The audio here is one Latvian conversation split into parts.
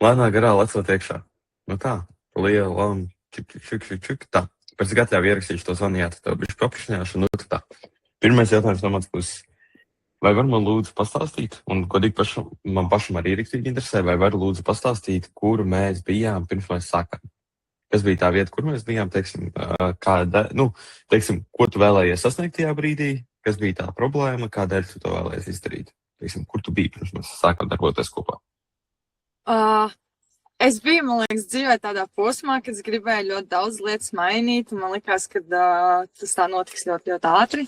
Lēnā garā lecot iekšā. Nu tā, liela, čuk, tā. Pēc gatavā ierakstīšu to zvanījāt, tev bišķi paprašņāšu, nu tā. Pirmais jautājums no manas puses. Vai var man lūdzu pastāstīt, un godīgi man pašam arī rīktīgi interesē, vai var lūdzu pastāstīt, kur mēs bijām pirms mēs sākām? Kas bija tā vieta, kur mēs bijām, teiksim, teiksim, ko tu vēlējies sasniegt tajā brīdī, kas bija tā problēma, kādēļ tu to vēlējies izdarīt? Teiksim, kur tu biji pirms mēs sākām darboties kopā? Es biju, man liekas, dzīvē tādā posmā, kad es gribēju ļoti daudz lietas mainīt, un man likās, ka tas tā notiks ļoti, ļoti ātri.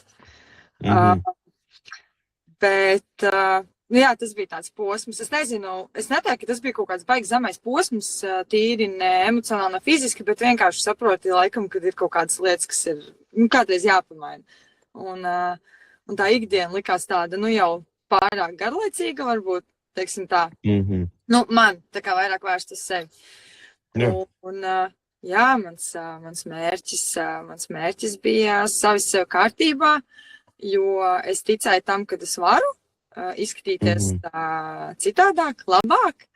Bet, jā, tas bija tāds posms. Es nezinu, es neteiktu, ka tas bija kaut kāds baigs zemais posms, tīri ne emocionāli, ne fiziski, bet vienkārši saproti laikam, kad ir kaut kādas lietas, kas ir, kādreiz jāpamaina. Un tā ikdiena likās tāda, jau pārāk garlaicīga, varbūt, teiksim tā. Man tā kā vairāk vērst uz sevi. Jā, mans mērķis bija savas sev kārtībā, jo es ticēju tam, ka es varu izskatīties citādāk, labāk.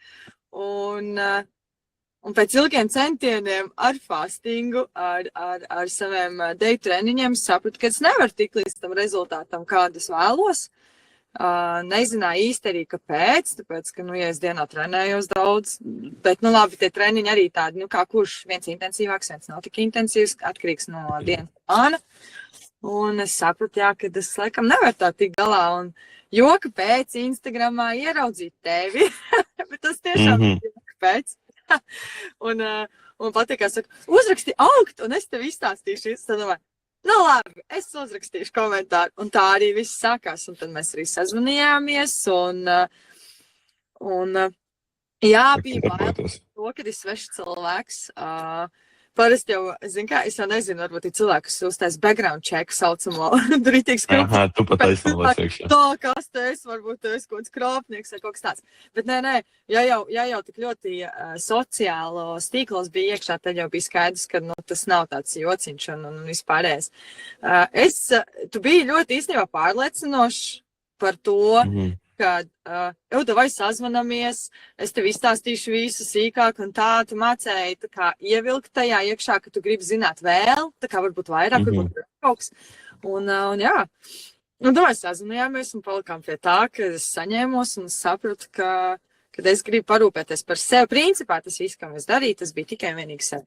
Un pēc ilgiem centieniem ar fastingu, ar saviem deju treniņiem sapratu, ka es nevaru tikt līdz tam rezultātam, kādu es vēlos. Nezināju īsti arī, kāpēc, tāpēc, ka, ja es dienā trenējos daudz, bet, labi, tie treniņi arī tādi, kā kurš viens intensīvāks, viens nav tik intensīvs, atkarīgs no dienas plāna. Un es sapratu, jā, ka es laikam nevaru tā tik galā, un joka pēc Instagramā ieraudzīt tevi, bet tas tiešām joka pēc. Un patīk, kā saka, uzraksti augt, un es tev izstāstīšu, tad domāju, labi, es uzrakstīšu komentāru, un tā arī viss sākās, un tad mēs arī sazvanījāmies, un jā, bija bail to, kad ir svešs cilvēks. Parasti jau, es jau nezinu, varbūt ir cilvēki, kas uztais background check saucamo, tur ir tiek skrūpts. Tu pat aizsmalēs iekšā. Tā, kas tu esi, varbūt tu esi kaut kāds krāpnieks vai kaut kas tāds. Bet nē, ja jau tik ļoti sociālos tīklos bija iekšā, tad jau bija skaidrs, ka tas nav tāds jociņš un vispārējais. Tu biji ļoti īstenībā pārliecinošs par to, kad vai sazvanamies, es tev izstāstīšu visu sīkāk, un tā tu mācēji tā kā ievilkt tajā iekšā, ka tu gribi zināt vēl, tā kā varbūt vairāk, varbūt kaut kas. Un jā, domāju, sazvanījāmies un palikām pie tā, ka es saņēmos un sapratu, ka es gribu parūpēties par sevi. Principā tas viss, kam es darīju, tas bija tikai vienīgi sevi.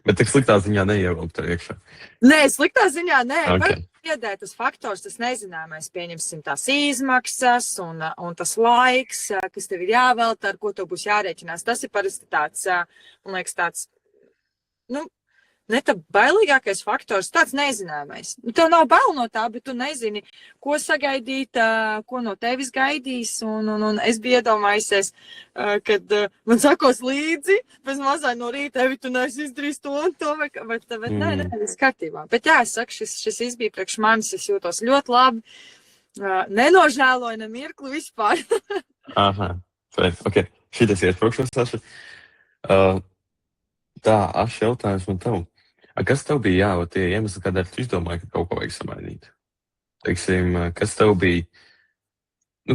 Bet tik sliktā ziņā neievilkt tur iekšā? Nē, sliktā ziņā nē. Okay. Iedētas faktors, tas nezināmais, pieņemsim tās izmaksas un tas laiks, kas tev ir jāvelta, ar ko tev būs jārēķinās. Tas ir parasti tāds, man liekas, tāds, ne tā bailīgākais faktors, tāds nezināmais. Tev nav bail no tā, bet tu nezini, ko sagaidīt, ko no tevis gaidīs. Un es biju iedomājusies, kad man sakos līdzi, pēc mazai no rīta, tu neesi izdarījis to un to, bet nē, viss kārtībā. Bet jā, es saku, šis bija priekš manis, es jūtos ļoti labi, nenožēloju ne mirkli vispār. Aha, ok, šitas iesprūkšos, Saša. Tā, jautājums man tev. Kas tev bija tie iemesli, kādēļ tu izdomāji, ka kaut ko vajag samainīt? Teiksim, kas tev bija,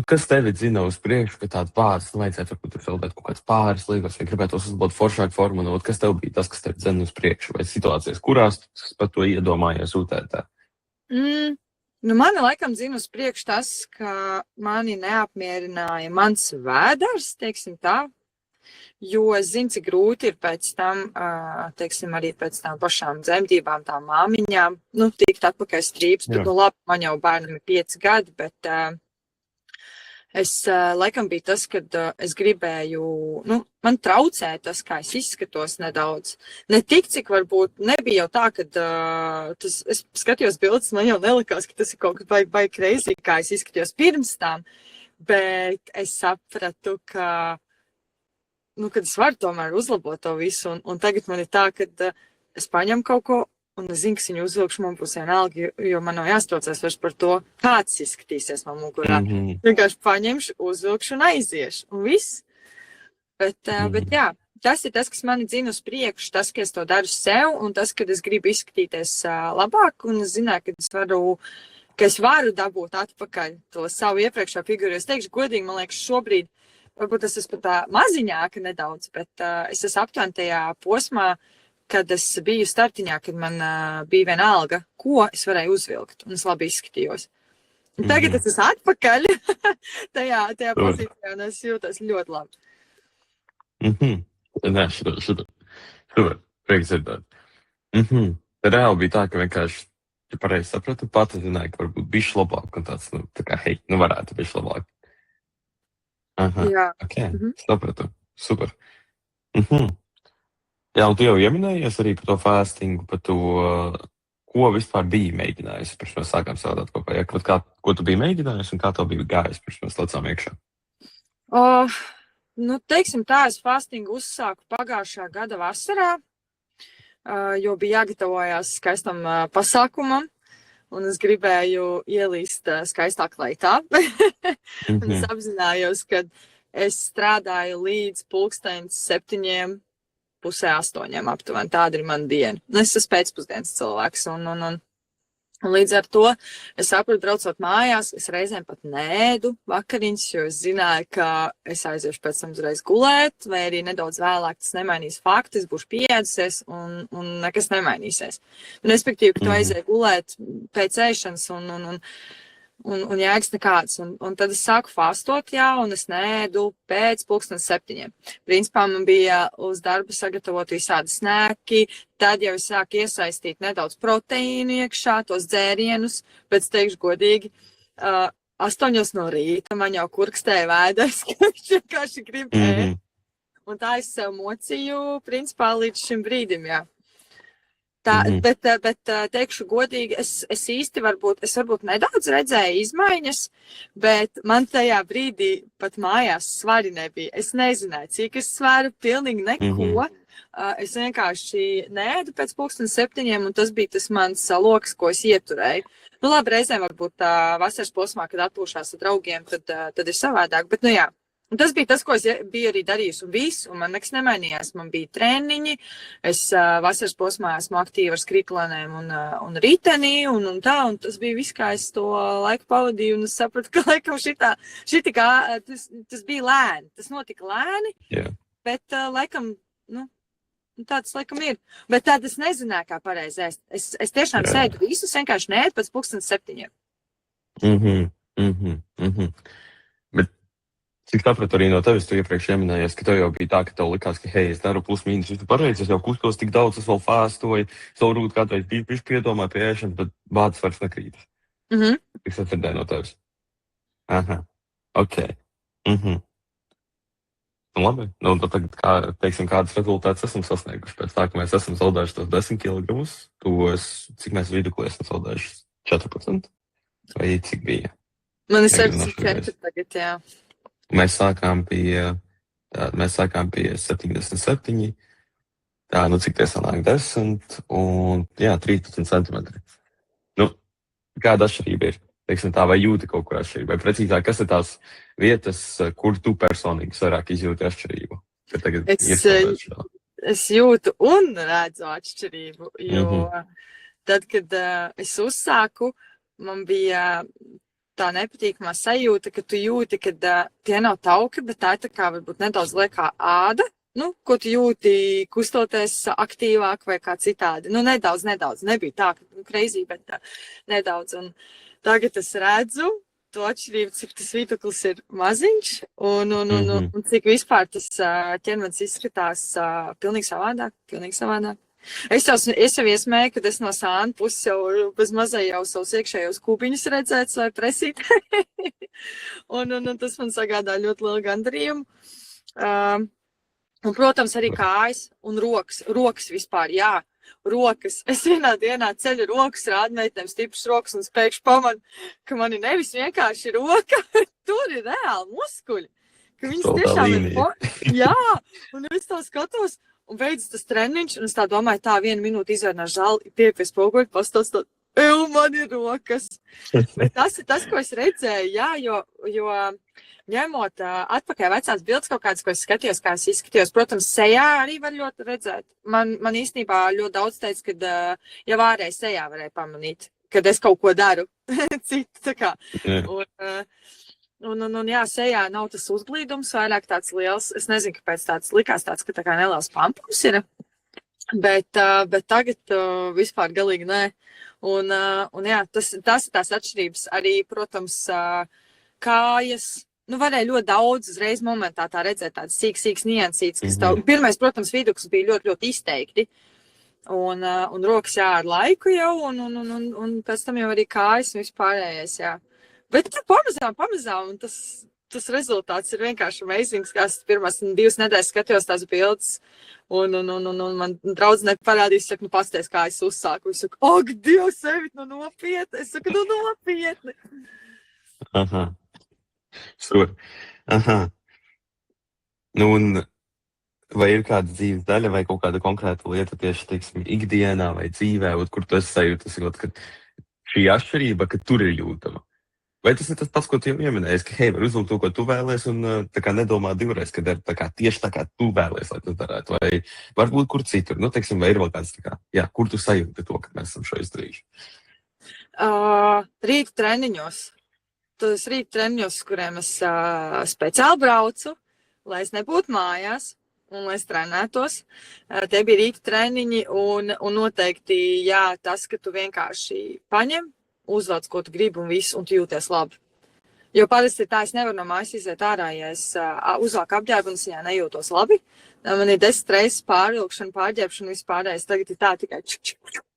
kas tevi dzina uz priekšu, ka tāds pāris, vajadzētu varbūt tur saldēt kaut kāds pāris līgos, vai gribētos uzlabot foršāku formu, kas tev bija tas, kas tevi dzina uz priekšu, vai situācijas, kurās tu par to iedomājies UTT? Mani laikam dzina uz priekšu tas, ka mani neapmierināja mans vēders, teiksim tā. Jo es zinu, cik grūti ir pēc tam, teiksim, arī pēc tām pašām dzemdībām, tām māmiņām, tikt atpakaļ strīps, bet, labi, man jau bērnam ir 5 gadi, bet es, laikam, bija tas, kad es gribēju, man traucēja tas, kā es izskatos nedaudz. Ne tik, cik varbūt nebija jau tā, kad es skatījos bildes, man jau nelikās, ka tas ir kaut kas vai crazy, kā es izskatījos pirms tam, bet es sapratu, ka kad es varu tomēr uzlabot to visu, un tagad man ir tā, ka es paņemu kaut ko, un es zinu, ka viņu uzvilkšu, man būs vienalga, jo man nav jāstraucās vairs par to, kāds izskatīsies man mugurā. Vienkārši paņemšu, uzvilkšu un aiziešu, un viss. Bet jā, tas ir tas, kas mani dzina uz priekšu, tas, ka es to daru sev, un tas, ka es gribu izskatīties labāk, un es zināju, ka es varu dabūt atpakaļ to savu iepriekšā figūru. Es teikšu godīgi, man liekas, šobrīd varbūt tas ir pat maziņāka nedaudz, bet es esmu aptuveni tajā posmā, kad es biju startiņā, kad man bija viena alga, ko es varēju uzvilkt, un es labi izskatījos. Un tagad es esmu atpakaļ tajā pozīcijā, un es jūtos ļoti labi. Nē, super, prieks dzirdēt. Reāli bija tā, ka vienkārši, ja pareizi sapratu, pati zināju, ka varbūt bišķi labāk, un tāds, tā kā, hei, varētu bišķi labāk. Jā. Ok, sapratu, super. Jā, un tu jau ieminējies arī par to fastingu, par to, ko vispār biji mēģinājusi, pirms mēs sākām strādāt kopā, ja? Ko tu biji mēģinājusi un kā tev bija gājis, pirms mēs lecām iekšā? Teiksim tā, es fastingu uzsāku pagājušā gada vasarā, jo bija jāgatavojās skaistam pasākumam, un es gribēju ielīst skaistā kleitā. Un es apzinājos, ka es strādāju līdz 7:30 aptuveni. Tāda ir mana diena. Es esmu pēcpusdienas cilvēks, un līdz ar to es sapratu, braucot mājās, es reizēm pat neēdu vakariņas, jo es zināju, ka es aiziešu pēc tam uzreiz gulēt, vai arī nedaudz vēlāk tas nemainīs faktu, es būšu pieēdusies un nekas nemainīsies. Respektīvi, ka tu aizēji gulēt pēc ēšanas un jēgas nekāds. Un tad es sāku fastot, un es neēdu pēc 7:30. Principā man bija uz darbu sagatavot visādi snēki, tad jau es sāku iesaistīt nedaudz proteīnu iekšā, tos dzērienus, bet teikšu godīgi, 8 no rīta man jau kurkstēja vēders, ka viņš vienkārši grib ēst. Un tā es sev mocīju, principā, līdz šim brīdim, jā. Bet teikšu godīgi, es īsti varbūt nedaudz redzēju izmaiņas, bet man tajā brīdī pat mājās svari nebija. Es nezināju, cik es svaru, pilnīgi neko. Es vienkārši neēdu pēc 7:30, un tas bija tas mans loks, ko es ieturēju. Labi, reizēm varbūt vasaras posmā, kad atpūšās ar draugiem, tad ir savādāk, bet jā. Un tas bija tas, ko es biju arī darījusi, un viss, un man nekas nemainījās. Man bija treniņi, es vasaras posmā esmu aktīva ar skriklanēm un riteni, un tas bija viss, kā es to laiku pavadīju, un es sapratu, ka laikam tas bija lēni, tas notika lēni, bet laikam, tāds laikam ir. Bet tad es nezināju, kā pareizi ēst. Es tiešām sēdu visus, vienkārši neēdu pēc 7:30. Bet cik sapratu arī no tevis, tu iepriekš ieminējies, ka tev jau bija tā, ka tev likās, ka, hei, es daru plus mīnus visu pareizi, es jau kustos tik daudz, es vēl fāstoju, es vēl rūt kādreiz bišķi piedomāju pie ēšanas, bet bādas vairs nekrītas. Cik sapratīju no tevis? Ok. Labi. Tad tagad, teiksim, kādas rezultātus esam sasnieguši pēc tā, ka mēs esam zaudējuši tos 10 kilogramus, cik mēs vidukli esam zaudējuši 14? Vai cik bija? Man ir 74 tagad, jā. Mēs sākām pie 77, cik tie sanāk 10, un, 13 centimetri. Kāda atšķirība ir? Teiksim tā, vai jūti kaut kur atšķirību? Vai precīzāk, kas ir tās vietas, kur tu personīgi vairāk izjūti atšķirību? Es jūtu un redzu atšķirību, jo tad, kad es uzsāku, man bija tā nepatīkamā sajūta, ka tu jūti, ka tie nav tauki, bet tā ir tā kā varbūt nedaudz liekā āda, ko tu jūti kustoties aktīvāk vai kā citādi. Nedaudz, nebija tā, ka crazy, bet nedaudz. Un tagad es redzu to atšķirību, cik tas viedoklis ir maziņš un cik vispār tas ķermenis izskatās pilnīgi savādāk. Es jau iesmēju, kad es no sāna puses jau bez mazai jau savus iekšējos kūpiņus redzēts vai presīt. un tas man sagādā ļoti lielu gandarījumu. Un, protams, arī kājas un rokas vispār, jā. Rokas. Es vienā dienā ceļu rokas, rādu meitēm stipras rokas un spēkšu pamanu, ka man ir nevis vienkārši roka, tur ir reāli muskuļi. Ka viņas tiešām ir... Jā, un es tā skatos, un beidzas tas treniņš, un es tā domāju, tā 1 minūte izvērnās žāli, piepies poguļi, pastāst tā, man ir rokas. Bet tas ir tas, ko es redzēju, jā, jo ņemot atpakaļ vecās bildes kaut kādas, ko es skatījos, kā es izskatījos, protams, sejā arī var ļoti redzēt. Man īstenībā ļoti daudz teica, ka jau ārēji sejā varēja pamanīt, kad es kaut ko daru citu, tā kā. jā, sejā nav tas uzblīdums, vairāk tāds liels, es nezinu, kāpēc tāds likās tāds, ka tā kā neliels pampums ir, bet tagad vispār galīgi nē. Un jā, tas ir tās atšķirības. Arī, protams, kājas. Varēja ļoti daudz uzreiz momentā tā redzēt, tāds sīks niansīts, kas tev, pirmais, protams, viduks bija ļoti, ļoti izteikti. Un rokas, jā, ar laiku jau, un pēc tam jau arī kājas un vispārējais, jā. Bet pamazām, un tas rezultāts ir vienkārši amazings, kā es pirmās 2 nedēļas skatījos tās bildes, un man draudzene parādīs, saka, pasties, kā es uzsāku. Es saku, ak, Dievs, Evit, nopietni. Es saku, nopietni. Aha. Super. Aha. Un vai ir kāda dzīves daļa vai kaut kāda konkrēta lieta tieši, teiksim, ikdienā vai dzīvē, kur tu esi sajūtas, ka šī atšķirība, ka tur ir jūtama? Vai tas ir tas pats, ko tu jau ieminēji, ka, hei, var uzlūkt to, ko tu vēlies, un tā kā nedomā divreiz, ka der tieši tā, kā tu vēlies, lai tu darētu, vai varbūt kur citur, teiksim, vai ir vēl kāds tā kā, jā, kur tu sajūti to, ka mēs esam šo izdarījuši? Rīta treniņos. Tas rīta treniņos, kuriem es speciāli braucu, lai es nebūtu mājās un lai es trenētos. Tie bija rīta treniņi un noteikti, jā, tas, ka tu vienkārši paņem, uzvelc, ko tu gribi un visu, un tu jūties labi. Jo parasti tā, es nevaru no mājas iziet ārā, ja es uzvelku apģērbu un es viņā nejūtos labi. Man ir 10 reizes pārvilkšana, pārģērbšana, vispārējais. Tagad ir tā tikai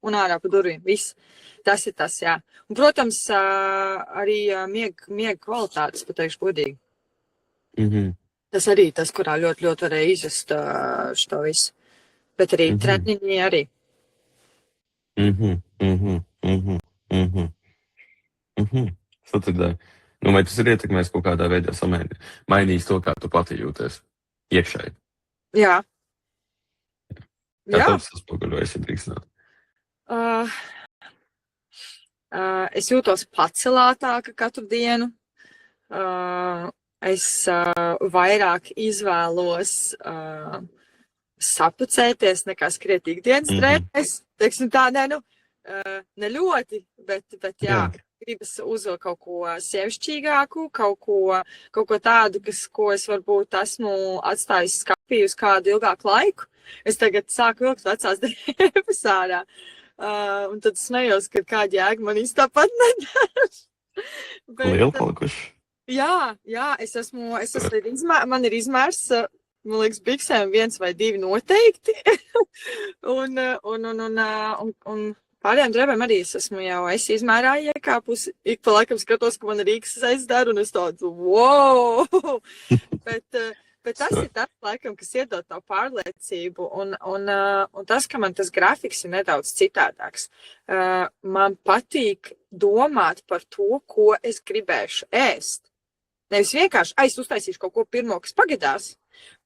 un ārā pa durvīm, viss. Tas ir tas, jā. Un, protams, arī miega kvalitātes, pateikšu godīgi. Tas arī tas, kurā ļoti, ļoti varēja izjust šo visu. Bet arī treniņi arī. Sadzirdēju. Vai tas ir ietekmējis kaut kādā veidā mainījis to, kā tu pati jūties iekšēji? Jā. Kā tev tas spoguļojas, ja drīkst? Es jūtos pacelātāka katru dienu. Es vairāk izvēlos sapucēties nekā skriet ikdienas treniņos. Teiksim tā, ne ļoti, bet jā. Gribas uzvilkt kaut ko sievišķīgāku, kaut ko tādu, ko es varbūt esmu atstājis skapī uz kādu ilgāku laiku. Es tagad sāku vilkt vecās drēbes ārā. Un tad smējos, ka kāda jēga man īsti tāpat nedara. Liela palikuši? Jā, es esmu man ir izmērs, man liekas, biksēm 1 vai 2 noteikti. un pārējām drēbēm arī es esmu jau izmērā iekāpusi. Ik pa laikam skatos, ka man Rīgas aizdara, un es tādu, wow! Bet tas ir tas, laikam, kas iedod tā pārliecību, un tas, ka man tas grafiks ir nedaudz citādāks. Man patīk domāt par to, ko es gribēšu ēst. Nevis vienkārši, es uztaisīšu kaut ko pirmo, kas pagadās,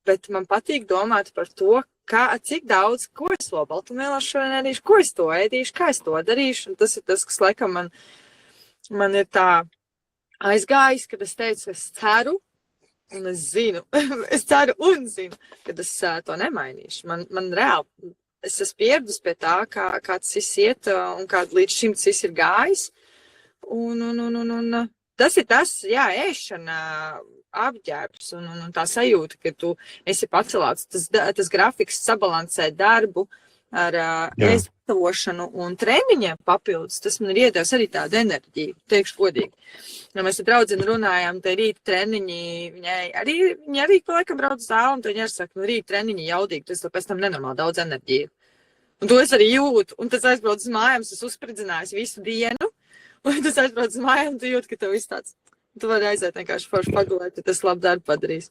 bet man patīk domāt par to, cik daudz, ko es to baltumvielās šodien ēdīšu, ko es to ēdīšu, kā es to darīšu, un tas ir tas, kas, laikam, man ir tā aizgājis, kad es teicu, es ceru, un es zinu, es ceru un zinu, kad es to nemainīšu. Man reāli, es esmu pieradus pie tā, kā tas viss iet, un kā līdz šim tas viss ir gājis, un tas ir tas, jā, ēšana, apģērbs un tā sajūta, ka tu esi pacelāts. Tas grafiks sabalansē darbu ar ēstavošanu un treniņiem papildus. Tas man ir iedevis arī tādu enerģiju, teikšu godīgi. Ja mēs ar draudzeni runājām, te rīta treniņi, viņi arī pa laikam brauc zāli, un viņi arī saka, rīta treniņi jaudīgi, tas pēc tam nenormāli daudz enerģiju. Un to es arī jūtu, un tas aizbrauc uz mājām, es uzspridzinājis visu dienu, un tas aizbrauc uz mājām, un tu jūti, ka tev viss tāds. Tu vari aiziet vienkārši forši pagulēt, ja tas labu darbu padarīs.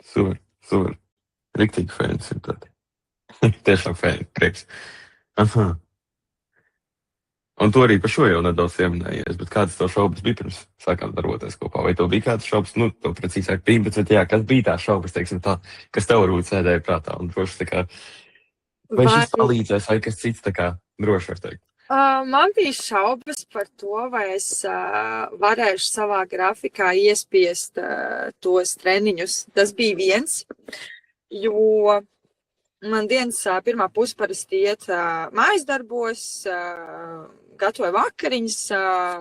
Super. Riktīgi fēns ir tādi. Tiešām fēni, prieks. Aha. Un tu arī par šo jau nedaudz ieminējies, bet kādas tev šaubas bija pirms sākām darboties kopā? Vai tev bija kādas šaubas? To precīzāk 11, jā, kas bija tās šaubas, teiksim tā, kas tev varbūt sēdēja prātā un droši tā kā, vai šis palīdzēs, vai kas cits tā kā droši var teikt? Man bija šaubas par to, vai es varēšu savā grafikā iespiest tos treniņus. Tas bija viens, jo man dienas pirmā puse parasti iet mājas darbos, gatavoju vakariņas,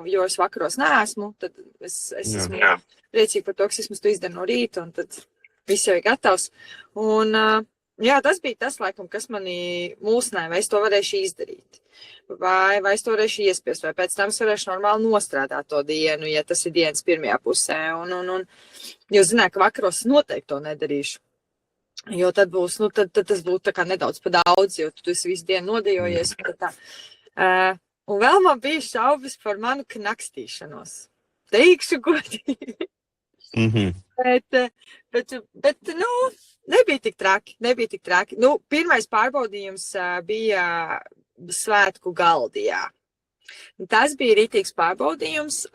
jo es vakaros neesmu, tad es esmu priecīgi par to, ka es to izdaru no rīta, un tad viss jau ir gatavs. Un, jā, tas bija tas, laikam, kas mani mulsināja, vai es to varēšu izdarīt. Vai es to varēšu iespiest, vai pēc tam es varēšu normāli nostrādāt to dienu, ja tas ir dienas pirmajā pusē. Jo zināju, ka vakaros noteikti to nedarīšu. Jo tad būs, tad tas būtu tā kā nedaudz pa daudz, jo tu esi visu dienu nodejojies. Un vēl man bija šaubas par manu knakstīšanos. Teikšu godīgi. Bet, nebija tik traki. Pirmais pārbaudījums bija svētku galdi, jā. Tas bija rītīgs pārbaudījums.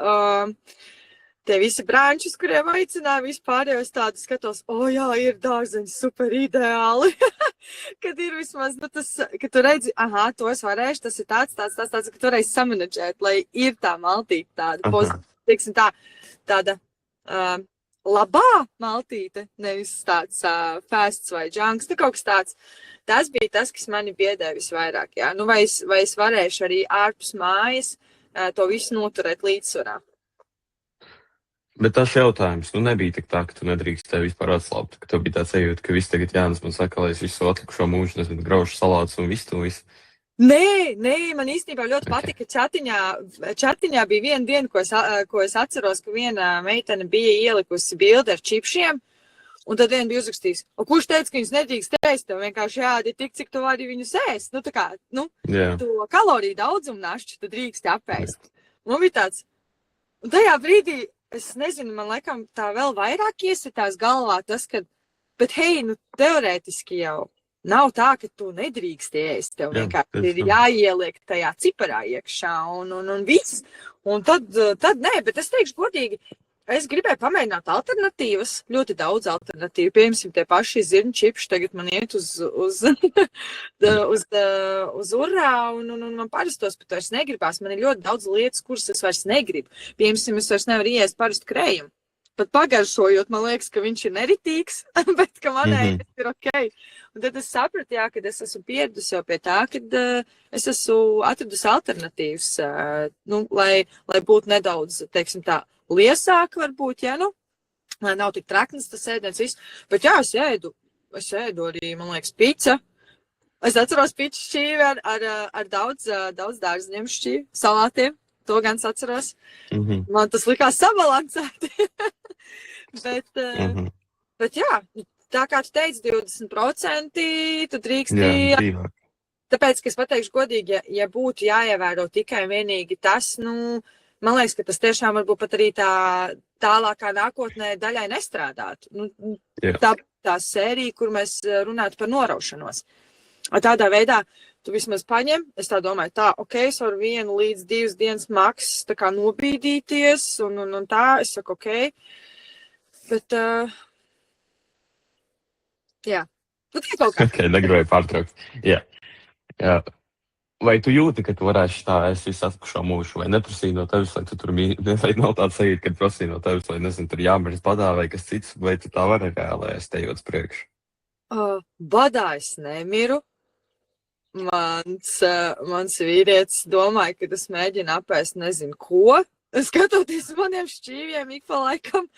Tie visi brāņšus, kuriem aicināja vispārējos tādu skatos, jā, ir dārzeņi super ideāli. Kad ir vismaz, ka tu redzi, to es varēšu, tas ir tāds, ka tu varēsi samanedžēt, lai ir tā maltīte tāda pozitīva, tāda labā maltīte, nevis tāds fasts vai junks, kaut kas tāds. Tas bija tas, kas mani biedēja visvairāk, jā. Vai es varēšu arī ārpus mājas to visu noturēt līdzsvarā. Bet tas jautājums, nebija tik tā, ka tu nedrīkst tev vispār atslābt, ka tev bija tā sajūta, ka viss tagad Jānis man saka, lai es visu atlikušo mūžu, nezinu, graušu salātus un visu. Nē, man īstenībā ļoti patika, ka čatiņā bija viena diena, ko es atceros, ka viena meitene bija ielikusi bildi ar čipšiem, un tad viena bija uzrakstījis, kurš teica, ka viņus nedrīkst ēst, tev vienkārši jādi tik, cik tu vari viņus ēst. To kaloriju daudzumu našķi tu drīkst apēst. Man bija tāds, un tajā brīdī, es nezinu, man laikam tā vēl vairāk iesitās galvā tas, ka, bet hei, teorētiski jau nav tā, ka tu nedrīkst ēst, tev vienkārši ir jāieliek tajā ciparā iekšā un viss. Un tad nē, bet es teikšu godīgi, es gribēju pamēģināt alternatīvas, ļoti daudz alternatīvu. Piemēram, tie paši zirņu čipši tagad man iet uz urā, un man parastos pat vairs negribās. Man ir ļoti daudz lietas, kuras es vairs negribu. Piemēram, es vairs nevaru iest parastu krējumu. Pat pagaršojot, man liekas, ka viņš ir neritīgs, bet ka manai ir ok. Un tad es sapratu, jā, kad es esmu pieradusi jau pie tā, kad es esmu atradusi alternatīvas, lai būtu nedaudz, teiksim tā, liesāk varbūt, ja, lai nav tik traknis tas ēdiens viss. Bet jā, es ēdu arī, man liekas, pica. Es atceros piču šķīvi ar daudz dārziņiem šķīvi, salātiem. To gan es atceros. Man tas likās sabalansēti. Bet jā, tā kā tu teici, 20% tu drīksti. Tāpēc, ka es pateikšu godīgi, ja būtu jāievēro tikai un vienīgi tas, man liekas, ka tas tiešām varbūt pat arī tā tālākā nākotnē daļai nestrādātu. Tā sērija, kur mēs runātu par noraušanos. Tādā veidā tu vismaz paņem, es tā domāju, ok, es varu 1 līdz 2 dienas maks tā kā nobīdīties, un tā, es saku, ok. Bet, jā. Tā kaut kā. Ok, negribēju pārtraukt. Jā. Vai tu jūti, ka tu varēsi tā ēst visu atlikušo mūžu, vai neprasīja no tevis, lai tu tur vai nav tāds sajūta, kad prasīja no tevis, vai nezinu, tur jāmirst badā vai kas cits, vai tu tā vari reāli ēst ejot priekš? Badā es nemiru. Mans vīrietis domāja, ka es mēģinu apēst nezinu ko. Skatoties maniem šķīviem ik pa laikam,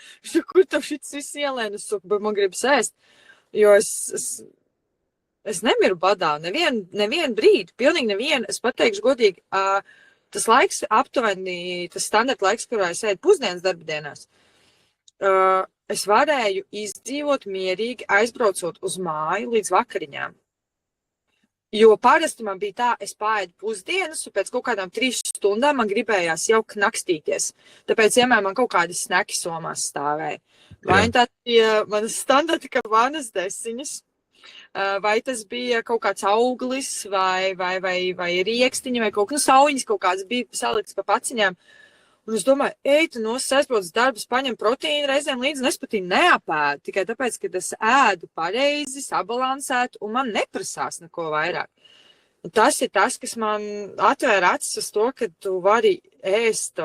kur tev šits viss ielēn, es saku, bet man gribas ēst. Jo es nemiru badā, nevienu brīdi, pilnīgi nevienu. Es pateikšu godīgi, tas laiks aptuveni, tas standarta laiks, kurā es ēdu pusdienas darbdienās, es varēju izdzīvot mierīgi, aizbraucot uz māju līdz vakariņām. Jo parasti man bija tā, es paēdu pusdienas, un pēc kaut kādām 3 stundām man gribējās jau knakstīties. Tāpēc vienmēr man kaut kādi sneki somās stāvēja. Vai tā bija manas standarta vanas desiņas, vai tas bija kaut kāds auglis, vai riekstiņi, vai kaut kas sauņas kaut kāds bija salikts pa paciņām. Un es domāju, tu aizbrauc darbus, paņem proteīnu reizēm līdzi, un es pat neapēdu, tikai tāpēc, ka es ēdu pareizi, sabalansētu, un man neprasās neko vairāk. Un tas ir tas, kas man atvēra acis uz to, ka tu vari ēst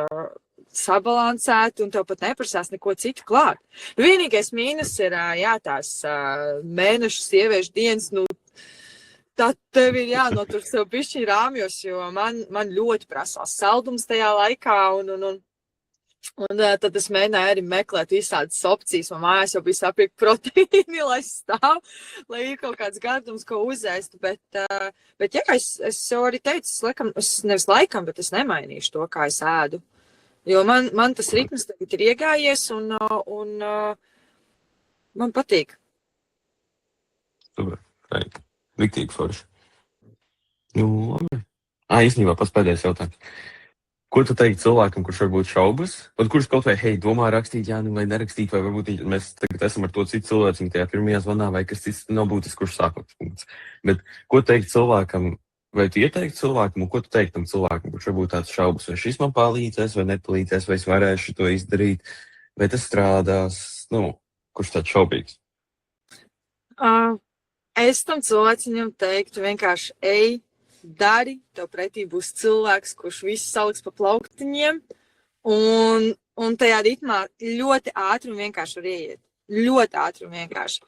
sabalansēt, un tev pat neprasās neko citu klāt. Vienīgais mīnus ir, tās mēnešu sieviešu dienas, tad tev ir jānotur sev bišķiņ rāmjos, jo man ļoti prasās saldums tajā laikā, un tad es mēģināju arī meklēt visādas opcijas. Man mājās jau bija sapirkt proteīni, lai stāv, lai ir kaut kāds gardums, ko uzēst, bet jā, es jau arī teicu, bet es nemainīšu to, kā es ēdu, jo man tas ritms tagad ir iegājies, un man patīk. Super, riktīgi forši. Nu, labi. Īstenībā pats pēdējais jautājums. Ko tu teiktu cilvēkam, kurš varbūt šaubas? Pat kurš kaut vai, domā rakstīt, vai nerakstīt, vai varbūt mēs tagad esam ar to citu cilvēciņu tajā pirmajā zvanā, vai kas cits nav būtiski, kurš sākotnes punkts. Bet ko teikt cilvēkam, vai tu ieteiktu cilvēkam, un ko tu teikt tam cilvēkam, kurš varbūt tāds šaubas, vai šis man palīdzēs, vai nepalīdzēs, vai es varēšu to izdarīt, vai tas strādās, kurš tāds šaubīgs? Es tam cilvēciņam teiktu vienkārši ej, dari, tev pretī būs cilvēks, kurš visu saliks pa plauktiņiem, un tajā ritmā ļoti ātri un vienkārši var ieiet. Ļoti ātri un vienkārši.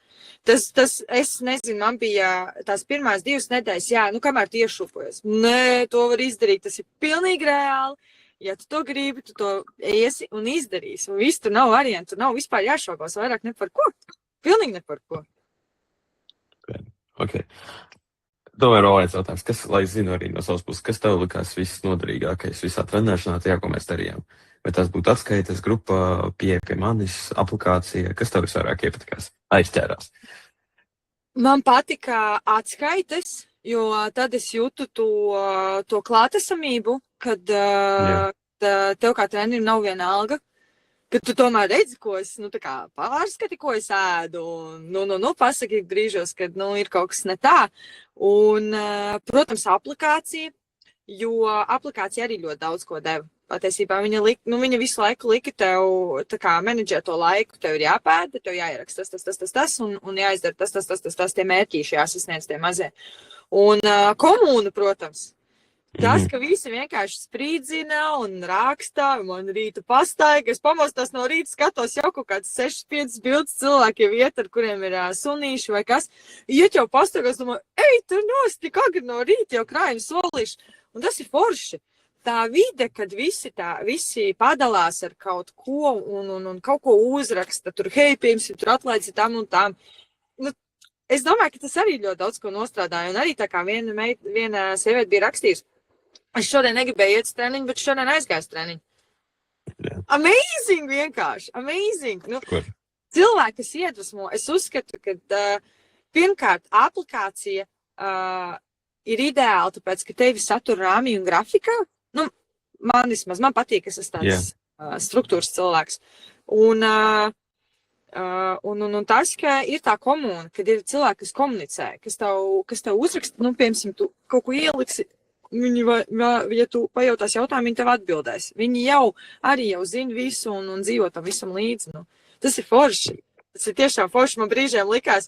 Es nezinu, man bija tās pirmās 2 nedēļas, kamēr tu iešupojies. Nē, to var izdarīt, tas ir pilnīgi reāli. Ja tu to gribi, tu to iesi un izdarīsi. Un viss, tur nav variantu, tur nav vispār jāšaubās vairāk ne par ko. Pilnīgi ne par ko. Ok. Tomēr vēl viens jautājums, kas, lai zinu arī no savas puses, kas tev likās viss noderīgākais visā trenēšanā, tajā, ko mēs darījām? Vai tas būtu atskaites, grupa, pieeja pie manis, aplikācija, kas tev visvairāk iepatikās, aizķērās? Man patika atskaites, jo tad es jūtu to klātesamību, kad tev kā trenerim nav viena alga, ka tu tomēr redzi, ko es, pārskati, ko es ēdu, un, pasaki brīžos, kad, ir kaut kas ne tā. Un, protams, aplikācija, jo aplikācija arī ļoti daudz ko deva. Patiesībā viņa visu laiku lika tev, menedžē to laiku, tev ir jāpēda, tev jāieraksta tas, un jāizdara tas, tie mērķīši jāsasniedz tie mazie. Un komūna, protams. Tas, ka visi vienkārši sprīdzina un rakstā, man rīta pastaiga, es pamostos no rīta, skatos jau kaut kāds 6-5 bildes cilvēki jau iet, ar kuriem ir sunīši vai kas. Iet jau pastaigās, domāju, tur nos, tik agri no rīta jau krājumi solīši. Un tas ir forši. Tā vide, kad visi padalās ar kaut ko un kaut ko uzraksta, tur piemēram, tur atlaidzi tam un tam. Es domāju, ka tas arī ļoti daudz ko nostrādāja. Un arī tā kā viena sieviete bija rakstījusi, es šodien negribēju iet uz treniņu, bet šodien aizgāju uz treniņu. Yeah. Amazing vienkārši, amazing. Cilvēki, kas iedvesmo, es uzskatu, ka pirmkārt aplikācija ir ideāla, tāpēc, ka tevi satur rāmī un grafikā. Man patīk, ka es esmu tāds struktūras cilvēks. Un tas, ka ir tā komūna, kad ir cilvēki, kas komunicē, kas tev uzraksta, piemēram, tu kaut ko ieliksi, viņi, ja tu pajautās jautājumu, viņi tev atbildēs. Viņi jau zina visu un dzīvo tam visam līdzi. Tas ir forši. Tas ir tiešām forši. Man brīžiem likās,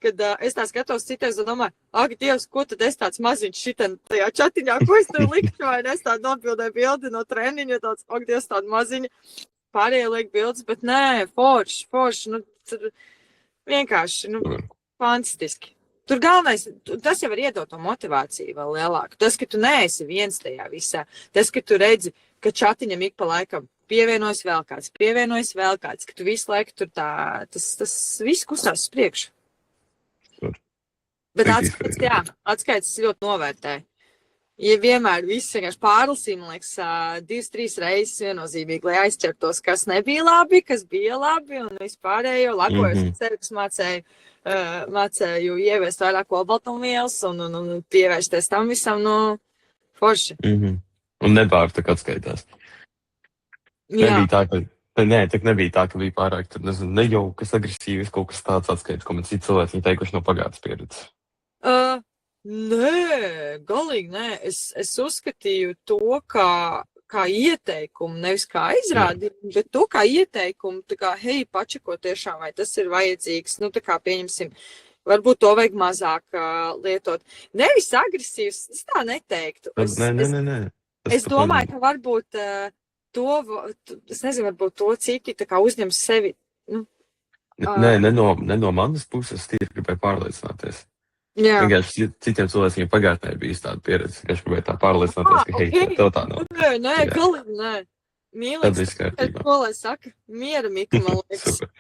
kad es tā skatos citreiz un domāju, ak, Dievs, ko tad es tāds maziņš šitan tajā čatiņā, ko es tev likšu, vai es tādu atbildēju bildi no treniņa, tāds, ak, Dievs, tādu maziņu, pārējie liek bildes, bet nē, forši, vienkārši, fantastiski. Tur galvenais, tas jau var iedot to motivāciju vēl lielāku. Tas, ka tu neesi viens tajā visā. Tas, ka tu redzi, ka čatiņam ik pa laikam pievienojas vēl kāds, ka tu visu laiku tur tas viss kustās uz priekšu. Bet atskaites ļoti novērtē. Ja vienmēr viss vienkārši pārlasīja, man liekas, 2-3 reizes viennozīmīgi, lai aizķertos, kas nebija labi, kas bija labi, un vispārējo lakojas cerības mācēju ieviest vairāk olbaltumvielas un pievērsties tam visam forši. Un nebār tā kā atskaitās. Nebija tā, ka bija pārāk, tur nezinu, nejaukas, agresīvas, kaut kas tāds atskaitas, ko man citi cilvēki viņi teikuši no pagātnes pieredzes. Nē, galīgi nē. Es uzskatīju to, kā ieteikumu, nevis kā izrādījumu, bet to kā ieteikumu, tā kā, pačeko tiešām, vai tas ir vajadzīgs, tā kā pieņemsim, varbūt to vajag mazāk lietot. Nevis agresīvs, es tā neteiktu. Nē. Es domāju, ka varbūt es nezinu, varbūt to citi tā kā uzņem sevi. Nē, ne no manas puses, tīri gribēju pārliecināties. Jā. Vienkārši citiem cilvēkiem pagātnē ir bijis tāda pieredze, ka es gribēju tā pārliecināties, ka, hei, tev tā nav. Nē, Jā. kolīgi, nē. Tad Mīlīgs, viss kārtībā. ko lai saka, miera Mika, man liekas. Super.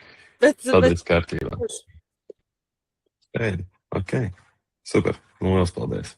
Bet, Tad viss kārtībā. Ok. Super. Nu, liels paldies.